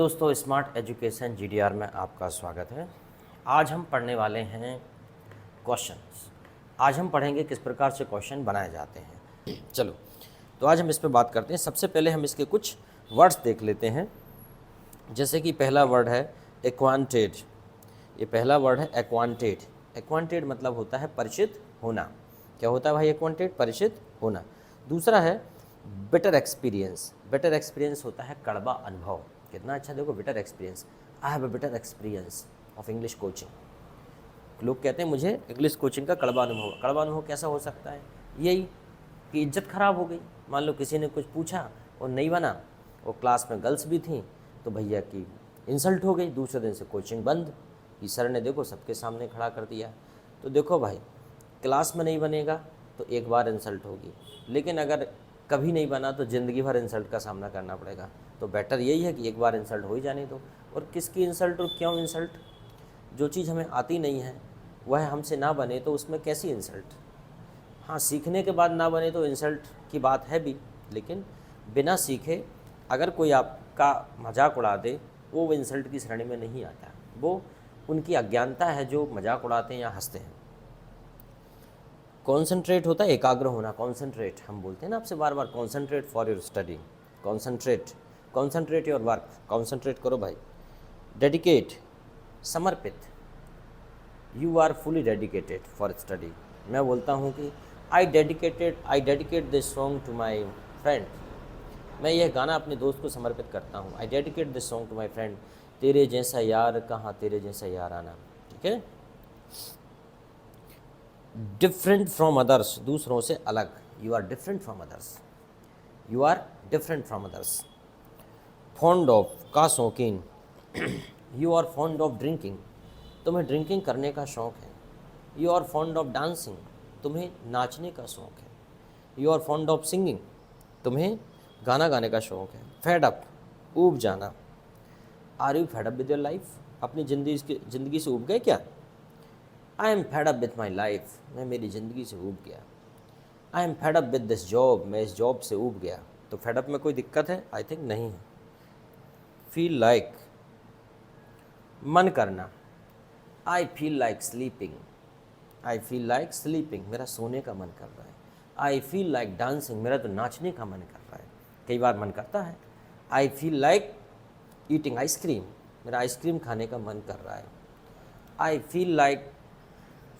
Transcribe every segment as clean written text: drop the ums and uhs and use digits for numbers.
दोस्तों, smart education GDR में आपका स्वागत है। आज हम पढ़ने वाले हैं क्वेश्चंस। आज हम पढ़ेंगे किस प्रकार से क्वेश्चन बनाए जाते हैं। चलो, तो आज हम इस पर बात करते हैं। सबसे पहले हम इसके कुछ वर्ड्स देख लेते हैं। जैसे कि पहला वर्ड है एक्वांटेड। ये पहला वर्ड है एक्वांटेड। एक्वांटेड मतलब होता है परिचित होना। क्या होता है भाई एक्वांटेड? परिचित होना। दूसरा है बेटर एक्सपीरियंस। बेटर एक्सपीरियंस होता है कड़वा अनुभव। कितना अच्छा देखो, better experience. I have a better experience of English coaching. लोग कहते हैं मुझे इंग्लिश कोचिंग का कड़वा अनुभव। कड़वा अनुभव कैसा हो सकता है? यही कि इज्जत खराब हो गई। मान लो किसी ने कुछ पूछा और नहीं बना, और क्लास में गर्ल्स भी थी, तो भैया की इंसल्ट हो गई। दूसरे दिन से कोचिंग बंद। कि सर ने देखो सबके सामने खड़ा कर दिया। तो देखो भाई, क्लास में नहीं बनेगा तो एक बार इंसल्ट होगी, लेकिन अगर कभी नहीं बना तो ज़िंदगी भर इंसल्ट का सामना करना पड़ेगा। तो बेटर यही है कि एक बार इंसल्ट हो ही जाने दो। और किसकी इंसल्ट और क्यों इंसल्ट? जो चीज़ हमें आती नहीं है वह हमसे ना बने तो उसमें कैसी इंसल्ट? हाँ, सीखने के बाद ना बने तो इंसल्ट की बात है भी, लेकिन बिना सीखे अगर कोई आपका मजाक उड़ा दे, वो इंसल्ट की श्रेणी में नहीं आता। वो उनकी अज्ञानता है जो मजाक उड़ाते हैं या हंसते हैं। कॉन्सेंट्रेट होता है एकाग्र होना। कॉन्सेंट्रेट हम बोलते हैं ना आपसे बार बार, concentrate for your study. Concentrate your work. Concentrate करो भाई। डेडिकेट समर्पित। You are fully dedicated for study. मैं बोलता हूँ कि I dedicate this song to my friend. मैं यह गाना अपने दोस्त को समर्पित करता हूँ। I dedicate this song to my friend. तेरे जैसा यार कहाँ, तेरे जैसा यार आना। ठीक है। डिफरेंट फ्रॉम अदर्स, दूसरों से अलग। You are different from others. You are different from others. Fond of का शौकीन। You are fond of drinking. तुम्हें ड्रिंकिंग करने का शौक़ है। You are fond of dancing. तुम्हें नाचने का शौक़ है। You are fond of singing. तुम्हें गाना गाने का शौक़ है। फेड अप ऊब जाना। Are you fed up with your life? अपनी ज़िंदगी से ऊब गए क्या? I am fed up with my life. मैं मेरी ज़िंदगी से ऊब गया। I am fed up with this job. मैं इस जॉब से ऊब गया। तो फेड अप में कोई दिक्कत है? आई थिंक नहीं है। फील लाइक मन करना। I feel like sleeping. I feel like sleeping. मेरा सोने का मन कर रहा है। I feel like dancing. मेरा तो नाचने का मन कर रहा है। कई बार मन करता है। I feel like eating ice cream. मेरा आइसक्रीम खाने का मन कर रहा है। I feel like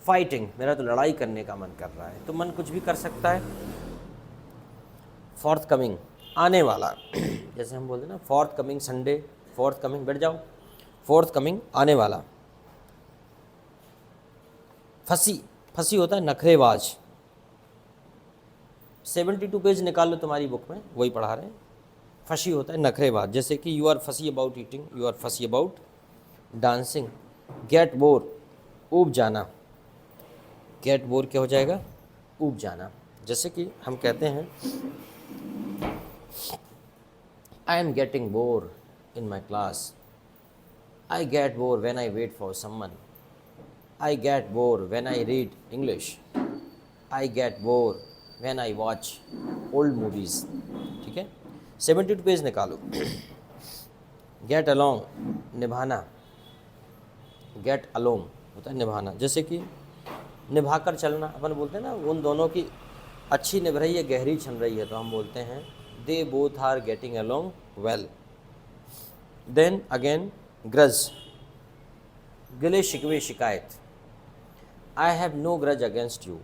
fighting. मेरा तो लड़ाई करने का मन कर रहा है। तो मन कुछ भी कर सकता है। फोर्थ कमिंग आने वाला। जैसे हम बोलते हैं ना, fourth coming Sunday, fourth coming, बैठ जाओ। फोर्थ कमिंग आने वाला। फंसी होता है नखरेबाज। 72 पेज निकाल लो तुम्हारी बुक में, वही पढ़ा रहे हैं। फंसी होता है नखरेबाज। जैसे कि यू आर फंसी अबाउट ईटिंग। यू आर फंसी अबाउट डांसिंग। गेट बोर ऊब जाना। गेट बोर क्या हो जाएगा? ऊब जाना। जैसे कि हम कहते हैं I am getting bore in my class. I get bore when I wait for someone. I get bore when I read English. I get bore when I watch old movies. ठीक है। 72 पेज निकालो। Get along निभाना। Get along होता है निभाना। जैसे कि निभाकर चलना। अपन बोलते हैं ना, उन दोनों की अच्छी निभ रही है, गहरी छन रही है, तो हम बोलते हैं they both are getting along well. Then again grudge गिले शिकवे शिकायत। I have no grudge against you.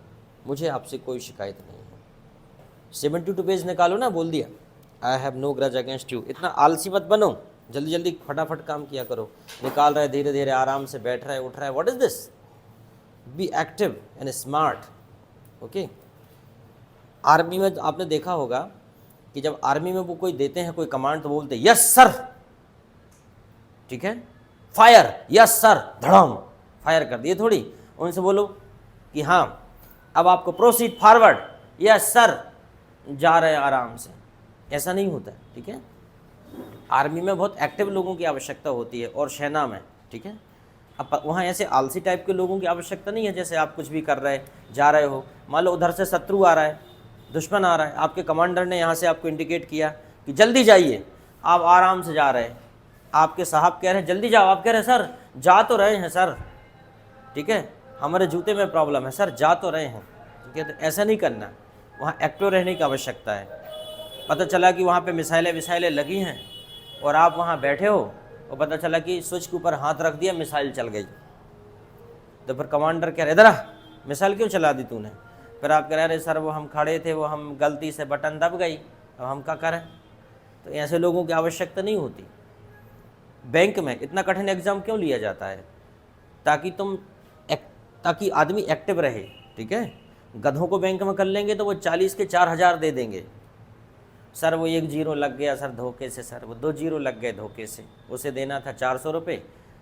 मुझे आपसे कोई शिकायत नहीं है। 72 पेज निकालो ना, बोल दिया I have no grudge against you. इतना आलसी मत बनो, जल्दी जल्दी फटाफट काम किया करो। निकाल रहे धीरे धीरे, आराम से बैठ रहे, उठ रहे। What is this? Be active and smart. Okay. Army में आपने देखा होगा कि जब आर्मी में वो कोई देते हैं कोई कमांड, तो बोलते यस सर। ठीक है। फायर, यस सर, धड़ाम फायर कर दिए। थोड़ी उनसे बोलो कि हाँ अब आपको प्रोसीड फॉरवर्ड, यस सर, जा रहे हैं आराम से। ऐसा नहीं होता है। ठीक है। आर्मी में बहुत एक्टिव लोगों की आवश्यकता होती है, और सेना में। ठीक है। अब वहाँ ऐसे आलसी टाइप के लोगों की आवश्यकता नहीं है। जैसे आप कुछ भी कर रहे, जा रहे हो, मान लो उधर से शत्रु आ रहा है, दुश्मन आ रहा है, आपके कमांडर ने यहाँ से आपको इंडिकेट किया कि जल्दी जाइए, आप आराम से जा रहे हैं, आपके साहब कह रहे हैं जल्दी जाओ, आप कह रहे हैं सर जा तो रहे हैं सर, ठीक है, हमारे जूते में प्रॉब्लम है सर, जा तो रहे हैं, ठीक है। तो ऐसा नहीं करना, वहाँ एक्टिव रहने की आवश्यकता है। पता चला कि वहाँ पे मिसाइलें विसाइलें लगी हैं और आप वहाँ बैठे हो और पता चला कि स्विच के ऊपर हाथ रख दिया, मिसाइल चल गई, तो फिर कमांडर कह रहे इधर आ, मिसाइल क्यों चला दी तूने? फिर आप कह रहे अरे सर वो हम खड़े थे, वो हम गलती से बटन दब गई, अब हम क्या करें? तो ऐसे लोगों की आवश्यकता नहीं होती। बैंक में इतना कठिन एग्ज़ाम क्यों लिया जाता है? ताकि ताकि आदमी एक्टिव रहे, ठीक है। गधों को बैंक में कर लेंगे तो वो 40 के 4,000 दे देंगे, सर वो 1 जीरो लग गया सर धोखे से, सर वो 2 जीरो लग गए धोखे से, उसे देना था 400 रुपये,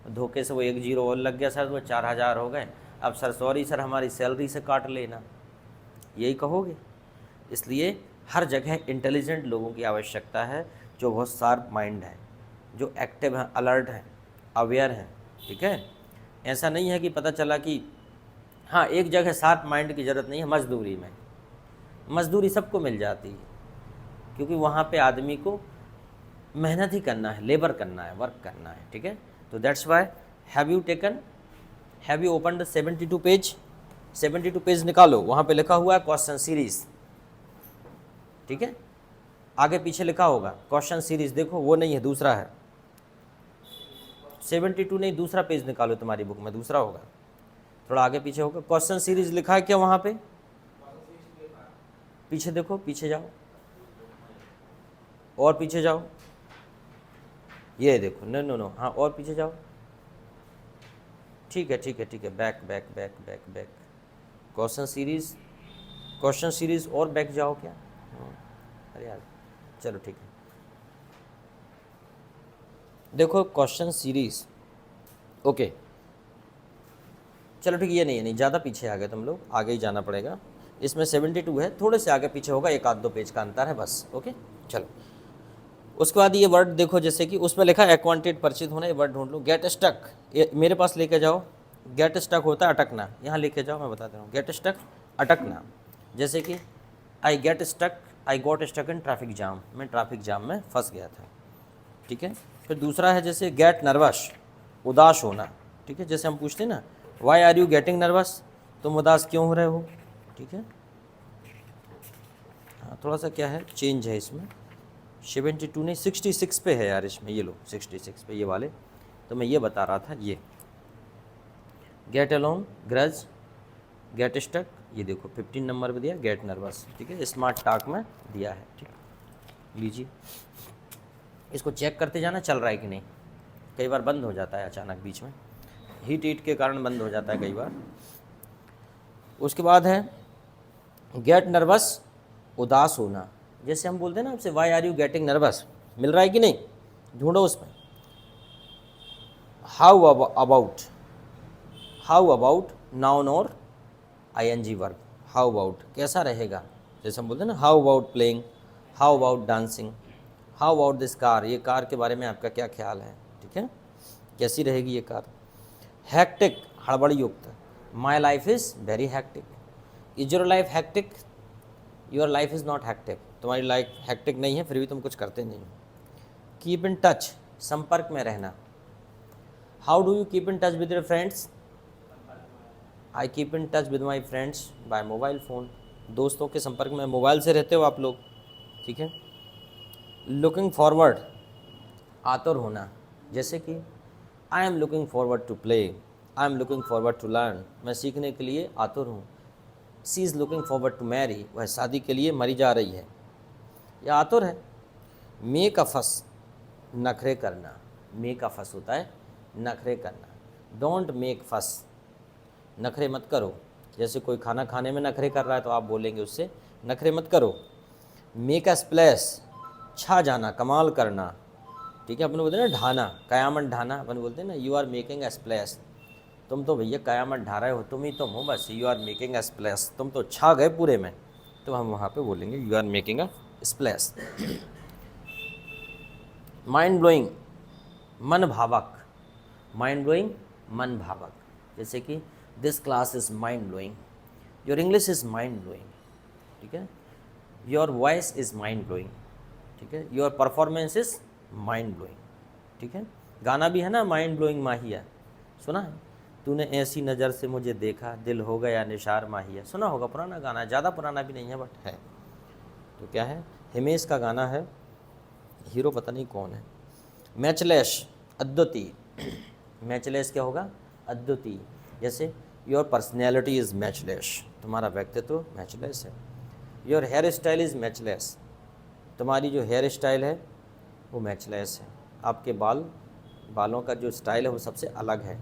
धोखे से वो 1 जीरो और लग गया सर, वो 4,000 हो गए, अब सर सॉरी सर हमारी सैलरी से काट लेना, यही कहोगे। इसलिए हर जगह इंटेलिजेंट लोगों की आवश्यकता है, जो बहुत शार्प माइंड है, जो एक्टिव हैं, अलर्ट हैं, अवेयर हैं, ठीक है। ऐसा नहीं है कि पता चला कि हाँ एक जगह शार्प माइंड की ज़रूरत नहीं है, मजदूरी में, मजदूरी सबको मिल जाती है, क्योंकि वहाँ पे आदमी को मेहनत ही करना है, लेबर करना है, वर्क करना है, ठीक है। तो that's why have you open the 72 page, 72 page निकालो, वहाँ पे लिखा हुआ है क्वेश्चन सीरीज, ठीक है, आगे पीछे लिखा होगा क्वेश्चन सीरीज, देखो वो नहीं है, दूसरा है, 72 नहीं, दूसरा पेज निकालो, तुम्हारी बुक में दूसरा होगा, थोड़ा आगे पीछे होगा, क्वेश्चन सीरीज लिखा है क्या वहाँ पे? पीछे देखो, पीछे जाओ और पीछे जाओ, ये देखो, नो नो नो, हाँ और पीछे जाओ, ठीक है ठीक है ठीक है, back back back back back, question series और बैक जाओ क्या? अरे यार चलो ठीक है, देखो क्वेश्चन सीरीज, ओके चलो ठीक है, ये नहीं ज़्यादा पीछे आ गए तुम लोग, आगे ही जाना पड़ेगा, इसमें 72 है, थोड़े से आगे पीछे होगा, 1-2 पेज का अंतर है बस, ओके चलो। उसके बाद ये वर्ड देखो, जैसे कि उसमें लिखा है एक्वांटेड, परिचित होना, ये वर्ड ढूंढ लो, गेट स्टक, ये मेरे पास लेके जाओ, गेट स्टक होता है अटकना, यहाँ लेके जाओ, मैं बता दे रहा हूँ, गेट स्टक अटकना, जैसे कि I got stuck in traffic jam, मैं ट्रैफिक जाम में फंस गया था, ठीक है। फिर दूसरा है जैसे गेट नर्वस, उदास होना, ठीक है, जैसे हम पूछते हैं ना why are you getting nervous, तुम उदास क्यों हो रहे हो, ठीक है। हाँ थोड़ा सा क्या है चेंज है इसमें, 72 नहीं 66 पे है यार इसमें, ये लो 66 पे ये वाले, तो मैं ये बता रहा था, ये get along, grudge, get stuck, ये देखो 15 नंबर पे दिया, गेट नर्वस, ठीक है, स्मार्ट टॉक में दिया है, ठीक, लीजिए इसको चेक करते जाना चल रहा है कि नहीं, कई बार बंद हो जाता है अचानक बीच में, हीट के कारण बंद हो जाता है कई बार। उसके बाद है गेट नर्वस, उदास होना, जैसे हम बोलते हैं ना आपसे why are you getting nervous, मिल रहा है कि नहीं, ढूंढो उसमें। हाउ अबाउट नाउन और ING वर्ब, हाउ अबाउट कैसा रहेगा, जैसे हम बोलते हैं ना how about playing, how about dancing, how about this car, ये कार के बारे में आपका क्या ख्याल है, ठीक है, कैसी रहेगी ये कार। हैक्टिक, हड़बड़ युक्त, my life is very hectic, is your life hectic, your life is not hectic, तुम्हारी लाइफ हैक्टिक नहीं है फिर भी तुम कुछ करते नहीं हो। कीप इन टच, संपर्क में रहना, how do you keep in touch with your friends, I keep in touch with my friends by mobile phone, दोस्तों के संपर्क में मोबाइल से रहते हो आप लोग, ठीक है। लुकिंग फॉरवर्ड, आतुर होना, जैसे कि I am looking forward to play, I am looking forward to learn, मैं सीखने के लिए आतुर हूँ। She is looking forward to marry, वह शादी के लिए मरी जा रही है या आतुर है। मेक अ फस, नखरे करना, मेक अ फस होता है नखरे करना, डोंट मेक फस, नखरे मत करो, जैसे कोई खाना खाने में नखरे कर रहा है तो आप बोलेंगे उससे नखरे मत करो। मेक अ स्प्लैश, छा जाना, कमाल करना, ठीक है, अपन बोलते हैं ना ढाना, कयामत ढाना, अपन बोलते हैं ना you are making a splash, तुम तो भैया कयामत ढा रहे हो, तुम ही तुम हो बस, you are making a splash, तुम तो छा गए पूरे में, तो हम वहाँ पे बोलेंगे you are making a splash. Mind blowing, मन भावक, माइंड ब्लोइंग मन भावक, जैसे कि this class is mind blowing, your English is mind blowing, ठीक है, your voice is mind blowing, ठीक है, your performance is mind blowing, ठीक है। गाना भी है ना, माइंड ब्लोइंग माहिया, सुना है? तूने ऐसी नज़र से मुझे देखा, दिल हो गया निशार माहिया, सुना होगा, पुराना गाना है, ज़्यादा पुराना भी नहीं है बट है। तो क्या है, हिमेश का गाना है, हीरो पता नहीं कौन है। मैचलेस, अद्वितीय। मैचलेस क्या होगा? अद्वितीय। जैसे योर पर्सनैलिटी इज़ मैचलेस, तुम्हारा व्यक्तित्व मैचलेस है। Your hair style is matchless, तुम्हारी जो हेयर स्टाइल है वो मैचलेस है। आपके बालों का जो स्टाइल है वो सबसे अलग है,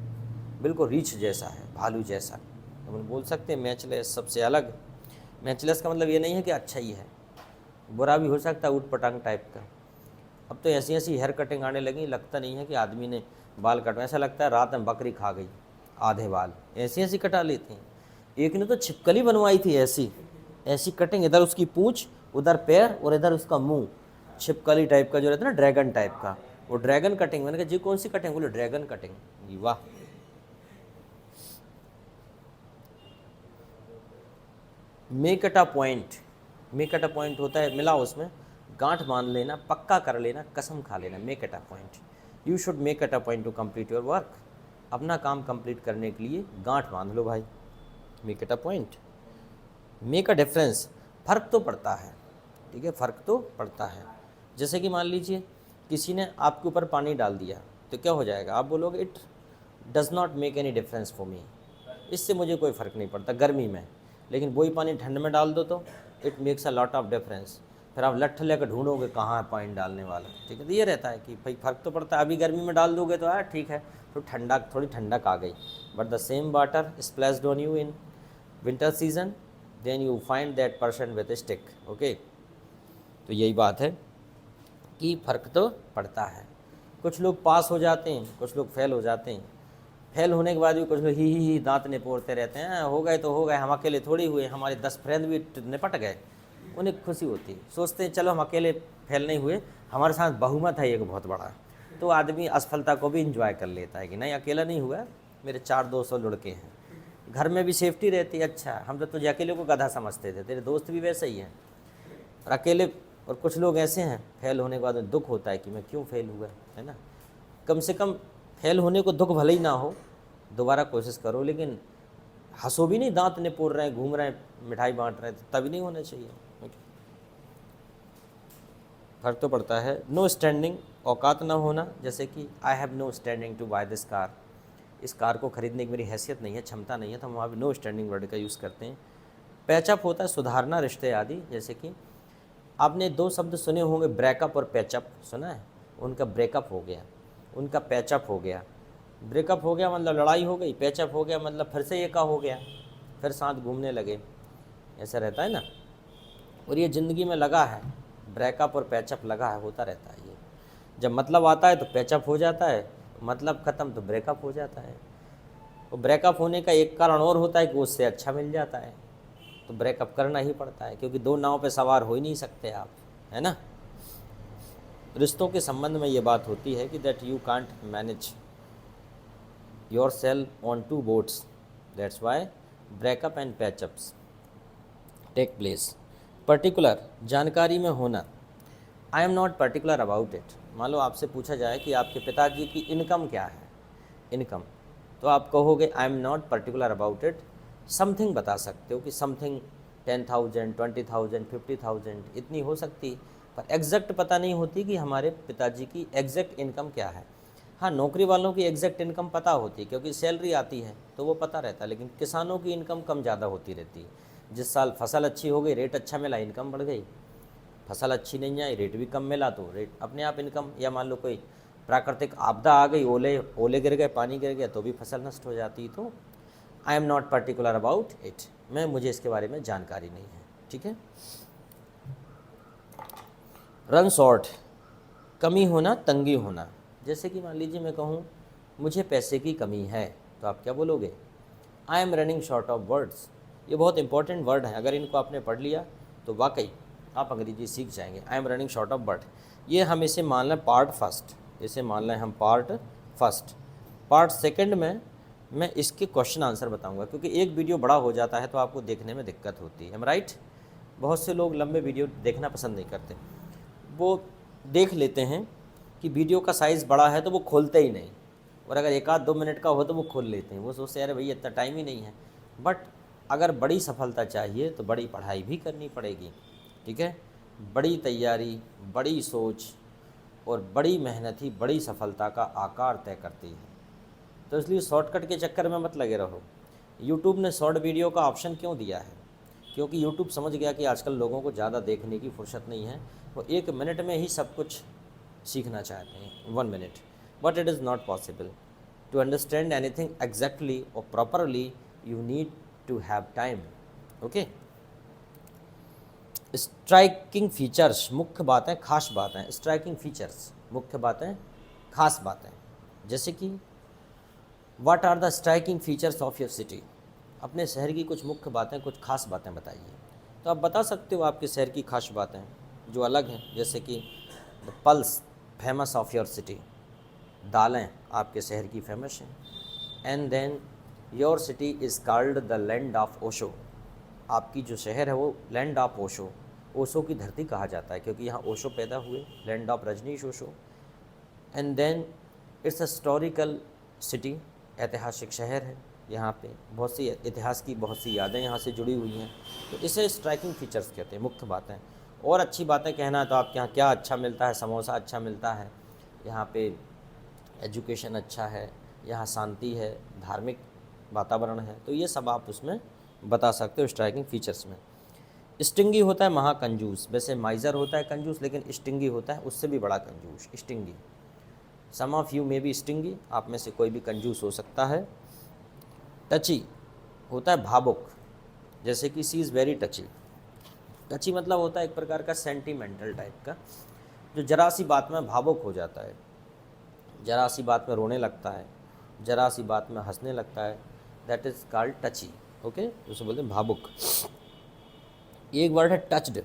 बिल्कुल रीछ जैसा है, भालू जैसा। तो हम बोल सकते हैं मैचलेस, सबसे अलग। मैचलेस का मतलब ये नहीं है कि अच्छा ही है, बुरा भी हो सकता है, ऊट पटांग टाइप का। अब तो ऐसी ऐसी हेयर कटिंग आने लगी, लगता नहीं है कि आदमी ने बाल कटवा, ऐसा लगता है रात में बकरी खा गई, आधे बाल ऐसी ऐसी कटा लेती हैं। एक ने तो छिपकली बनवाई थी, ऐसी ऐसी कटिंग, इधर उसकी पूंछ, उधर पैर और इधर उसका मुंह, छिपकली टाइप का जो रहता है ना, ड्रैगन टाइप का, वो ड्रैगन कटिंग। मैंने कहा जी कौन सी कटिंग? बोले ड्रैगन कटिंग। जी वाह। Make it a point, make it a point होता है, मिला उसमें गांठ बांध लेना, पक्का कर लेना, कसम खा लेना, make it a point. You should make it a point two complete your work. अपना काम कंप्लीट करने के लिए गांठ बांध लो भाई, make it a point. Make a difference, फ़र्क तो पड़ता है, ठीक है, फ़र्क तो पड़ता है। जैसे कि मान लीजिए किसी ने आपके ऊपर पानी डाल दिया, तो क्या हो जाएगा? आप बोलोगे it does not make any difference for me, इससे मुझे कोई फ़र्क नहीं पड़ता गर्मी में। लेकिन वही पानी ठंड में डाल दो तो it makes a lot of difference. फिर आप लट्ठ लेकर ढूंढोगे कहाँ है पानी डालने वाला, ठीक है। तो ये रहता है कि भाई फ़र्क तो पड़ता है। अभी गर्मी में डाल दोगे तो यार ठीक है, तो ठंडा, थोड़ी ठंडक आ गई, but the same water splashed on you in winter season, then you find that person with stick. Okay, तो यही बात है कि फ़र्क तो पड़ता है। कुछ लोग पास हो जाते हैं, कुछ लोग फेल हो जाते हैं। फेल होने के बाद भी कुछ लोग ही दांत निपोड़ते रहते हैं, हो गए तो हो गए, हम अकेले थोड़ी हुए, हमारे 10 फ्रेंड भी निपट गए। उन्हें खुशी होती है, सोचते हैं चलो हम अकेले फेल नहीं हुए, हमारे साथ बहुमत है एक बहुत बड़ा। तो आदमी असफलता को भी इंजॉय कर लेता है कि नहीं अकेला नहीं हुआ, मेरे 4 दोस्त और लड़के हैं। घर में भी सेफ्टी रहती है, अच्छा हम तो तुझे अकेले को गधा समझते थे, तेरे दोस्त भी वैसे ही हैं और अकेले। और कुछ लोग ऐसे हैं फेल होने के बाद में दुख होता है कि मैं क्यों फेल हुआ, है ना। कम से कम फेल होने को दुख भले ही ना हो, दोबारा कोशिश करो, लेकिन हंसो भी नहीं, दांत निपोड़ रहे हैं, घूम रहे हैं, मिठाई बांट रहे हैं, तो तभी नहीं होना चाहिए। फर्क तो पड़ता है। नो स्टैंडिंग, औकात ना होना, जैसे कि I have no standing to buy this car, इस कार को खरीदने की मेरी हैसियत नहीं है, क्षमता नहीं है, तो हम वहाँ पर नो स्टैंडिंग वर्ड का यूज़ करते हैं। पैचअप होता है सुधारना रिश्ते आदि, जैसे कि आपने 2 शब्द सुने होंगे, ब्रेकअप और पैचअप, सुना है? उनका ब्रेकअप हो गया, उनका पैचअप हो गया। ब्रेकअप हो गया मतलब लड़ाई हो गई, पैचअप हो गया मतलब फिर से एका हो गया, फिर साथ घूमने लगे, ऐसा रहता है ना। और ये ज़िंदगी में लगा है, ब्रेकअप और पैचअप लगा है, होता रहता है ये। जब मतलब आता है तो पैचअप हो जाता है, मतलब ख़त्म तो ब्रेकअप हो जाता है। और ब्रेकअप होने का एक कारण और होता है कि उससे अच्छा मिल जाता है, तो ब्रेकअप करना ही पड़ता है, क्योंकि 2 नाव पे सवार हो ही नहीं सकते आप, है ना। रिश्तों के संबंध में ये बात होती है कि that you can't manage yourself on 2 boats, that's why breakup and patchups take place. Particular, जानकारी में होना, I am not particular about it. मान लो आपसे पूछा जाए कि आपके पिताजी की इनकम क्या है, इनकम, तो आप कहोगे आई am not particular about it. Something बता सकते हो कि समथिंग 10,000, 20,000, 50,000 इतनी हो सकती, पर एग्जैक्ट पता नहीं होती कि हमारे पिताजी की एग्जैक्ट इनकम क्या है। हाँ, नौकरी वालों की एग्जैक्ट इनकम पता होती है क्योंकि सैलरी आती है तो वो पता रहता है, लेकिन किसानों की इनकम कम ज़्यादा होती रहती है। जिस साल फसल अच्छी हो गई, रेट अच्छा मिला, इनकम बढ़ गई, फसल अच्छी नहीं आई, रेट भी कम मिला तो रेट अपने आप इनकम। या मान लो कोई प्राकृतिक आपदा आ गई, ओले ओले गिर गए, पानी गिर गया, तो भी फसल नष्ट हो जाती। तो आई am not particular about it, मुझे इसके बारे में जानकारी नहीं है, ठीक है। रन शॉर्ट, कमी होना, तंगी होना। जैसे कि मान लीजिए मैं कहूँ मुझे पैसे की कमी है, तो आप क्या बोलोगे? I am running short of words. ये बहुत इंपॉर्टेंट वर्ड है, अगर इनको आपने पढ़ लिया तो वाकई आप अंग्रेजी सीख जाएंगे। I am running short of word, ये हम इसे मान लें पार्ट फर्स्ट, इसे मान लें हम पार्ट फर्स्ट। पार्ट सेकंड में मैं इसके क्वेश्चन आंसर बताऊंगा, क्योंकि एक वीडियो बड़ा हो जाता है तो आपको देखने में दिक्कत होती है, राइट। बहुत से लोग लंबे वीडियो देखना पसंद नहीं करते, वो देख लेते हैं कि वीडियो का साइज़ बड़ा है तो वो खोलते ही नहीं, और अगर 1-2 मिनट का हो तो वो खोल लेते हैं, वो सोचते हैं अरे भैया इतना टाइम ही नहीं है। बट अगर बड़ी सफलता चाहिए तो बड़ी पढ़ाई भी करनी पड़ेगी, ठीक है। बड़ी तैयारी, बड़ी सोच और बड़ी मेहनत ही बड़ी सफलता का आकार तय करती है। तो इसलिए शॉर्टकट के चक्कर में मत लगे रहो। यूट्यूब ने शॉर्ट वीडियो का ऑप्शन क्यों दिया है? क्योंकि यूट्यूब समझ गया कि आजकल लोगों को ज़्यादा देखने की फुर्सत नहीं है, वो 1 मिनट में ही सब कुछ सीखना चाहते हैं, 1 मिनट। But it is not possible to understand anything exactly और properly, you need to have time. Okay. Striking features, मुख्य बातें, खास बातें। स्ट्राइकिंग फीचर्स, मुख्य बातें, खास बातें। जैसे कि what are the striking features of your city? अपने शहर की कुछ मुख्य बातें, कुछ खास बातें बताइए। तो आप बता सकते हो आपके शहर की खास बातें जो अलग हैं, जैसे कि the pulse famous of your city, दालें आपके शहर की फेमस हैं। And then your city is called the land of Osho, आपकी जो शहर है वो लैंड ऑफ ओशो, ओशो की धरती कहा जाता है क्योंकि यहाँ ओशो पैदा हुए, land of Rajneesh Osho. And then it's a historical city, ऐतिहासिक शहर है, यहाँ पे बहुत सी इतिहास की बहुत सी यादें यहाँ से जुड़ी हुई हैं। तो इसे स्ट्राइकिंग फीचर्स कहते हैं, मुख्य बातें। और अच्छी बातें कहना है तो आपके यहाँ क्या अच्छा मिलता है? समोसा अच्छा मिलता है, यहाँ पे एजुकेशन अच्छा है, यहाँ शांति है, धार्मिक वातावरण है, तो ये सब आप उसमें बता सकते हो स्ट्राइकिंग फीचर्स में। स्टिंगी होता है महाकंजूस, वैसे माइजर होता है कंजूस, लेकिन स्टिंगी होता है उससे भी बड़ा कंजूस, stingy. Some of you may be stingy, आप में से कोई भी कंजूस हो सकता है। टची होता है भावुक, जैसे कि सी इज़ वेरी टची। टची मतलब होता है एक प्रकार का सेंटिमेंटल टाइप का, जो जरा सी बात में भावुक हो जाता है, जरा सी बात में रोने लगता है, जरा सी बात में हंसने लगता है, दैट इज़ कॉल्ड टची। ओके, उसे बोलते हैं भावुक। एक वर्ड है टच्ड।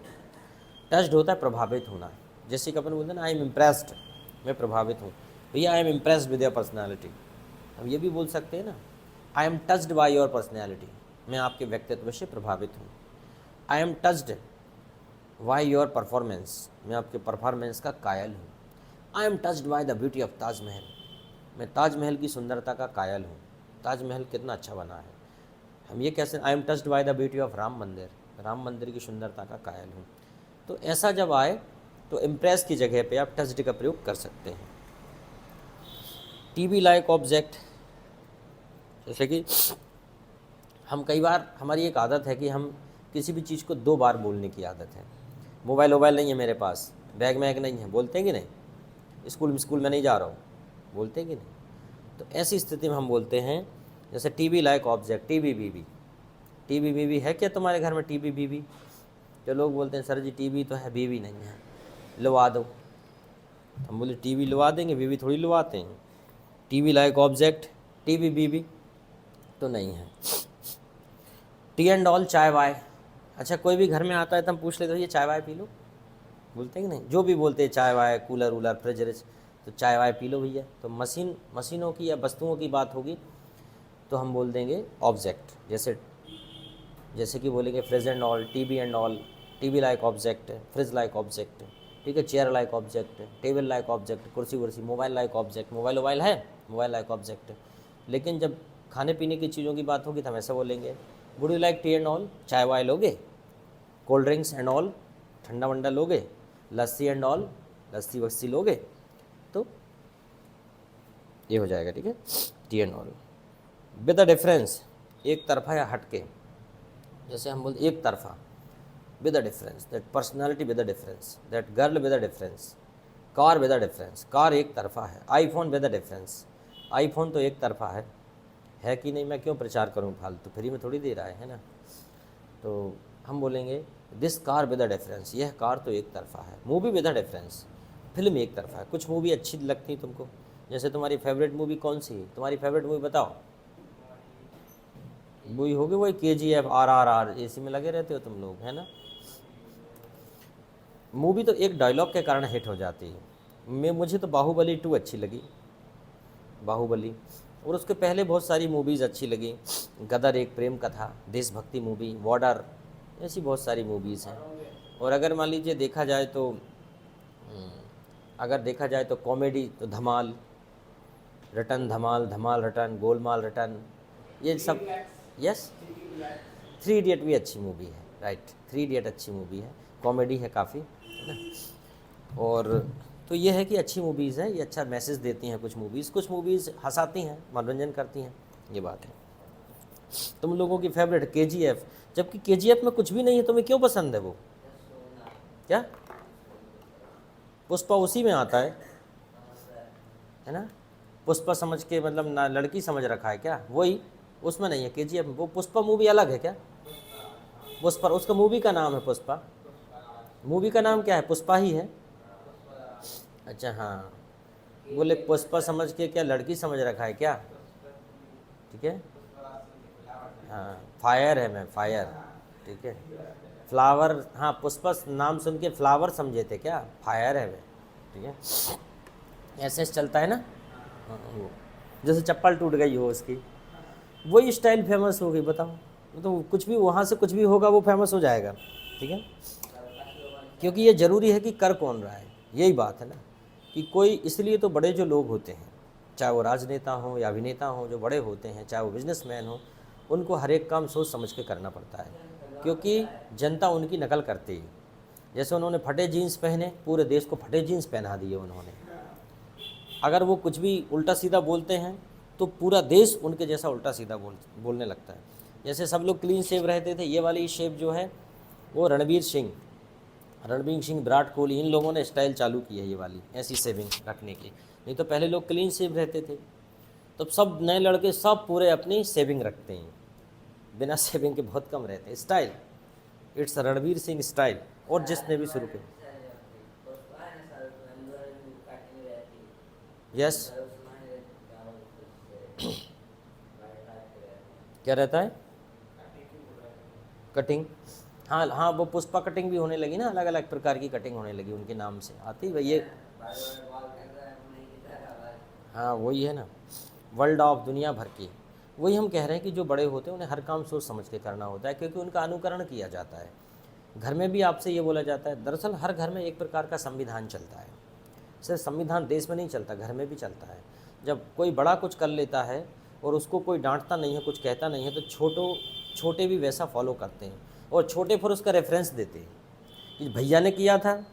टच्ड होता है प्रभावित होना, जैसे कि अपन बोलते हैं ना आई एम इम्प्रेस्ड, मैं प्रभावित हूँ, भैया I am impressed with your personality. हम ये भी बोल सकते हैं ना, I am touched by your personality, मैं आपके व्यक्तित्व से प्रभावित हूँ। I am touched by your performance, मैं आपके परफॉर्मेंस का कायल हूँ। I am touched by the beauty of Taj Mahal, मैं ताजमहल की सुंदरता का कायल हूँ, ताजमहल कितना अच्छा बना है। हम ये कैसे, I am touched by the beauty of Ram मंदिर, राम मंदिर की सुंदरता का कायल हूँ। तो ऐसा जब आए तो इम्प्रेस की जगह पे आप टच्ड का प्रयोग कर सकते हैं। टीवी लाइक ऑब्जेक्ट, जैसे कि हम कई बार, हमारी एक आदत है कि हम किसी भी चीज़ को 2 बार बोलने की आदत है। मोबाइल नहीं है मेरे पास, बैग में एक नहीं है, बोलते हैं कि नहीं? स्कूल में नहीं जा रहा हूँ, बोलते हैं कि नहीं? तो ऐसी स्थिति में हम बोलते हैं जैसे टीवी लाइक ऑब्जेक्ट, टीवी बीवी। टीवी बीवी है क्या तुम्हारे घर में? टीवी बीवी? जो लोग बोलते हैं सर जी टीवी तो है, बीवी नहीं है, लुवा दो। हम बोले टीवी लुवा देंगे, बीवी थोड़ी लुवाते हैं। टीवी लाइक ऑब्जेक्ट, टीवी बीवी तो नहीं है। टी एंड ऑल, चाय वाय। अच्छा, कोई भी घर में आता है तो हम पूछ लेते हैं ये चाय वाय पी लो, बोलते हैं कि नहीं? जो भी बोलते हैं चाय वाय, कूलर वूलर, फ्रिज व्रिज, तो चाय वाय पी लो भैया। तो मशीनों की या वस्तुओं की बात होगी तो हम बोल देंगे ऑब्जेक्ट। जैसे कि बोलेंगे fridge and all, TV and all, TV like object, fridge like object, ठीक है, chair like object, table like object, कुर्सी वर्सी, मोबाइल लाइक ऑब्जेक्ट, मोबाइल है, मोबाइल लाइक ऑब्जेक्ट। लेकिन जब खाने पीने की चीज़ों की बात होगी तो हम ऐसा बोलेंगे would you like T and all, चाय वाय लोगे? कोल्ड ड्रिंक्स एंड ऑल, ठंडा वंडा लोगे? लस्सी एंड ऑल, लस्सी वस्सी लोगे? तो ये हो जाएगा, ठीक है, T and all. With a difference, एक तरफा या हटके, जैसे हम बोलते एक तरफा, with a difference, that personality with a difference, that girl with a difference, car with a difference, car एक तरफा है। IPhone with a difference, iPhone तो एक तरफा है कि नहीं? मैं क्यों प्रचार करूं फालतू, फ्री में थोड़ी दे रहा है ना। तो हम बोलेंगे this car with a difference, यह कार तो एक तरफा है। Movie with a difference, film एक तरफा है। कुछ मूवी अच्छी लगती तुमको, जैसे तुम्हारी फेवरेट मूवी कौन सी है? तुम्हारी फेवरेट मूवी बताओ। वही होगी, वही KGF, RRR, एसी में लगे रहते हो तुम लोग, है ना। मूवी तो एक डायलॉग के कारण हिट हो जाती है। मुझे तो बाहुबली 2 अच्छी लगी, बाहुबली। और उसके पहले बहुत सारी मूवीज़ अच्छी लगी, गदर एक प्रेम कथा, देशभक्ति मूवी, बॉर्डर, ऐसी बहुत सारी मूवीज़ हैं। और अगर मान लीजिए देखा जाए तो अगर देखा जाए तो कॉमेडी तो धमाल, रटन धमाल, धमाल रटन, गोलमाल रटन, ये सब। यस, थ्री इडियट भी अच्छी मूवी है, राइट, थ्री इडियट अच्छी मूवी है, कॉमेडी है काफ़ी, है ना। और तो ये है कि अच्छी मूवीज़ हैं, ये अच्छा मैसेज देती हैं कुछ मूवीज़ हंसाती हैं, मनोरंजन करती हैं, ये बात है। तुम लोगों की फेवरेट KGF, जबकि KGF में कुछ भी नहीं है, तुम्हें क्यों पसंद है वो? क्या पुष्पा उसी में आता है ना? पुष्पा समझ के मतलब ना लड़की समझ रखा है क्या? वही उसमें नहीं है KGF में। वो पुष्पा मूवी अलग है क्या? पुष्पा, उसका मूवी का नाम है पुष्पा। मूवी का नाम क्या है? पुष्पा ही है। अच्छा हाँ, बोले पुष्पा समझ के क्या लड़की समझ रखा है क्या? ठीक है, हाँ फायर है, मैं फायर, ठीक है। फ्लावर, हाँ पुष्पा नाम सुन के फ्लावर समझे थे क्या? फायर है मैं, ठीक है। ऐसे चलता है ना। हाँ, वो जैसे चप्पल टूट गई हो उसकी, वही स्टाइल फेमस हो गई, बताओ। तो कुछ भी वहाँ से कुछ भी होगा वो फेमस हो जाएगा, ठीक है। क्योंकि ये ज़रूरी है कि कर कौन रहा है, यही बात है ना, कि कोई, इसलिए तो बड़े जो लोग होते हैं, चाहे वो राजनेता हों या अभिनेता हों, जो बड़े होते हैं, चाहे वो बिजनेसमैन हों, उनको हर एक काम सोच समझ के करना पड़ता है, क्योंकि जनता उनकी नकल करती है। जैसे उन्होंने फटे जीन्स पहने, पूरे देश को फटे जीन्स पहना दिए उन्होंने। अगर वो कुछ भी उल्टा सीधा बोलते हैं तो पूरा देश उनके जैसा उल्टा सीधा बोलने लगता है। जैसे सब लोग क्लीन शेव रहते थे, ये वाली शेव जो है वो रणवीर सिंह, विराट कोहली, इन लोगों ने स्टाइल चालू की है ये वाली ऐसी सेविंग रखने की। नहीं तो पहले लोग क्लीन शेव रहते थे, तो सब नए लड़के सब पूरे अपनी सेविंग रखते हैं, बिना सेविंग के बहुत कम रहते हैं। Style, it's Ranveer Singh style. और जिसने भी शुरू किया, यस, क्या रहता है? कटिंग, हाँ हाँ, वो पुष्पा कटिंग भी होने लगी ना, अलग अलग प्रकार की कटिंग होने लगी उनके नाम से आती है ये। हाँ वही है ना, वर्ल्ड ऑफ, दुनिया भर की। वही हम कह रहे हैं कि जो बड़े होते हैं उन्हें हर काम सोच समझ के करना होता है, क्योंकि उनका अनुकरण किया जाता है। घर में भी आपसे ये बोला जाता है, दरअसल हर घर में एक प्रकार का संविधान चलता है। सिर्फ संविधान देश में नहीं चलता, घर में भी चलता है। जब कोई बड़ा कुछ कर लेता है और उसको कोई डांटता नहीं है, कुछ कहता नहीं है, तो छोटे भी वैसा फॉलो करते हैं, और छोटे फिर उसका रेफरेंस देते हैं कि भैया ने किया था,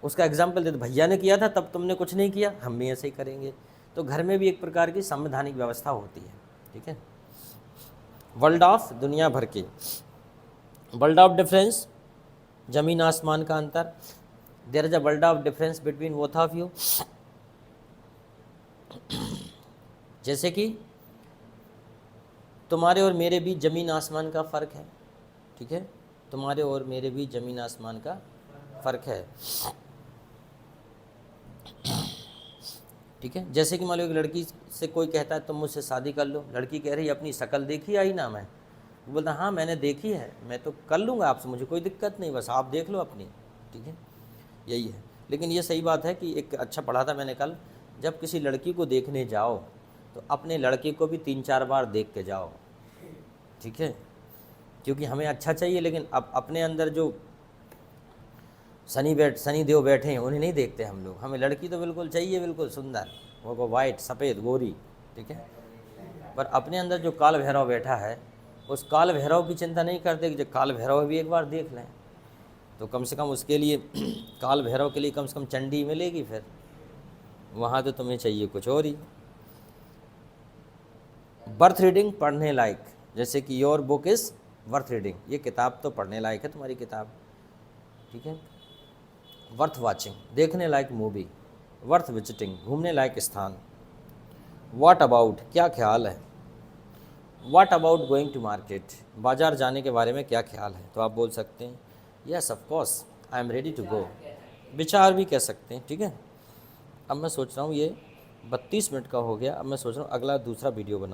उसका एग्जाम्पल देते, भैया ने किया था तब तुमने कुछ नहीं किया, हम भी ऐसे ही करेंगे। तो घर में भी एक प्रकार की संवैधानिक व्यवस्था होती है, ठीक है। वर्ल्ड ऑफ, दुनिया भर की। वर्ल्ड ऑफ डिफरेंस, जमीन आसमान का अंतर। There is a world of difference between both of you. जैसे कि तुम्हारे और मेरे बीच जमीन आसमान का फ़र्क है, ठीक है, तुम्हारे और मेरे बीच जमीन आसमान का फ़र्क है, ठीक है। जैसे कि मान लो एक लड़की से कोई कहता है तुम मुझसे शादी कर लो, लड़की कह रही है अपनी शक्ल देखी आई ना, मैं बोलता हाँ मैंने देखी है, मैं तो कर लूँगा आपसे, मुझे कोई दिक्कत नहीं, बस आप देख लो अपनी, ठीक है, यही है। लेकिन ये सही बात है कि एक अच्छा पढ़ा था मैंने कल, जब किसी लड़की को देखने जाओ तो अपने लड़के को भी 3-4 बार देख के जाओ, ठीक है, क्योंकि हमें अच्छा चाहिए, लेकिन अब अपने अंदर जो सनी देव बैठे हैं उन्हें नहीं देखते हम लोग। हमें लड़की तो बिल्कुल चाहिए, बिल्कुल सुंदर, वो वाइट, सफ़ेद, गोरी, ठीक है। पर अपने अंदर जो काल भैरव बैठा है, उस काल भैरव की चिंता नहीं करते कि जो काल भैरव भी एक बार देख लें, तो कम से कम उसके लिए काल भैरव के लिए कम से कम चंडी मिलेगी, फिर वहाँ तो तुम्हें चाहिए कुछ और ही। बर्थ रीडिंग, पढ़ने लायक, जैसे कि your book is worth reading, ये किताब तो पढ़ने लायक है तुम्हारी किताब, ठीक है। वर्थ वाचिंग, देखने लायक मूवी। वर्थ विजिटिंग, घूमने लायक स्थान। व्हाट अबाउट, क्या ख्याल है। What about going to market, बाज़ार जाने के बारे में क्या ख्याल है, तो आप बोल सकते हैं yes of course I am ready to go. विचार भी कह सकते हैं, ठीक है। अब मैं सोच रहा हूँ ये 32 मिनट का हो गया, अब मैं सोच रहा हूँ अगला दूसरा वीडियो बनाऊँ।